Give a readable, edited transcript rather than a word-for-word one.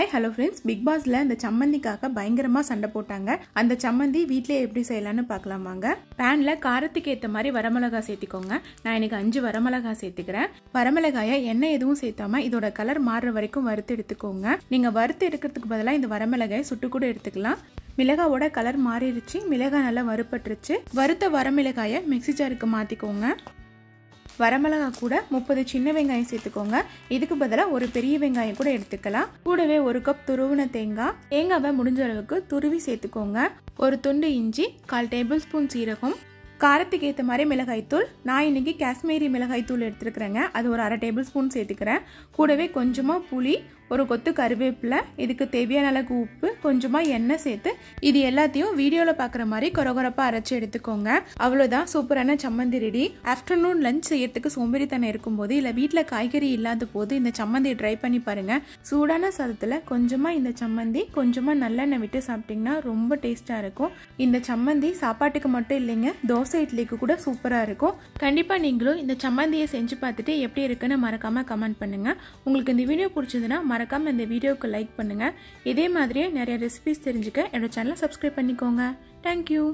Hi hello friends, Bigg Bossல இந்த சம்மந்திக்காக பயங்கரமா சண்டை போட்டாங்க. அந்த சம்மந்தி வீட்லயே எப்படி செய்யலாம்னு பார்க்கலாம் வாங்க. panல காரத்துக்கு ஏத்த மாதிரி வரமிளகாய் சேர்த்துக்கோங்க. நான் இன்னைக்கு 5 வரமிளகாய் சேர்த்துக்கிறேன். வரமிளகாயை எண்ணெய் எதுவும் சேர்த்தாம இதோட கலர் மாறுற வரைக்கும் வறுத்து எடுத்துக்கோங்க. நீங்க வறுத்து எடுக்கிறதுக்கு பதிலா இந்த வரமிளகாயை சுட்டு கூட எடுத்துக்கலாம். மிளகாவோட கலர் மாறிடுச்சு. மிளகாய் நல்லா வறுபட்டுருச்சு. வறுத்த வரமிளகாயை மிக்ஸி ஜாருக்கு மாத்திக்கோங்க. வரமிளகாய் கூட 30 சின்ன வெங்காயம் சேர்த்துக்கோங்க. இதுக்கு பதிலாக ஒரு பெரிய வெங்காயம் கூட எடுத்துக்கலாம். கூடவே 1 கப் துருவின தேங்காவை முடிஞ்ச அளவுக்கு துருவி சேர்த்துக்கோங்க. ஒரு துண்டு இஞ்சி, 1/4 டேபிள் ஸ்பூன் சீரகம், காரத்துக்கு ஏற்ற மாதிரி மிளகாய்த்தூள். நான் இன்னைக்கு காஷ்மீரி மிளகாய்த்தூள் எடுத்துருக்கிறேங்க. அது ஒரு 1/2 டேபிள் ஸ்பூன் சேர்த்துக்கிறேன். கூடவே கொஞ்சமாக புளி, ஒரு கொத்து கருவேப்பிலை, இதுக்கு தேவையான அளவுக்கு உப்பு, கொஞ்சமாக எண்ணெய் சேர்த்து இது எல்லாத்தையும் வீடியோவில் பார்க்குற மாதிரி கொரகொரப்பாக அரைச்சி எடுத்துக்கோங்க. அவ்வளோதான், சூப்பரான சம்மந்தி ரெடி. ஆஃப்டர்நூன் லஞ்ச் செய்யறதுக்கு சோம்பேறித்தனம் இருக்கும்போது இல்லை வீட்டில் காய்கறி இல்லாத போது இந்த சம்மந்தியை ட்ரை பண்ணி பாருங்கள். சூடான சாதத்தில் கொஞ்சமாக இந்த சம்மந்தி, கொஞ்சமாக நல்லெண்ணெய் விட்டு சாப்பிட்டிங்கன்னா ரொம்ப டேஸ்ட்டாக இருக்கும். இந்த சம்மந்தி சாப்பாட்டுக்கு மட்டும் இல்லைங்க, தோசை இட்லிக்கு கூட சூப்பராக இருக்கும். கண்டிப்பாக நீங்களும் இந்த சம்மந்தியை செஞ்சு பார்த்துட்டு எப்படி இருக்குன்னு மறக்காமல் கமெண்ட் பண்ணுங்கள். உங்களுக்கு இந்த வீடியோ பிடிச்சதுன்னா மறக்காம இந்த வீடியோக்கு லைக் பண்ணுங்க. இதே மாதிரியே நிறைய ரெசிபிஸ் தெரிஞ்சுக்க என்னோட சேனலை சப்ஸ்கிரைப் பண்ணிக்கோங்க. Thank you.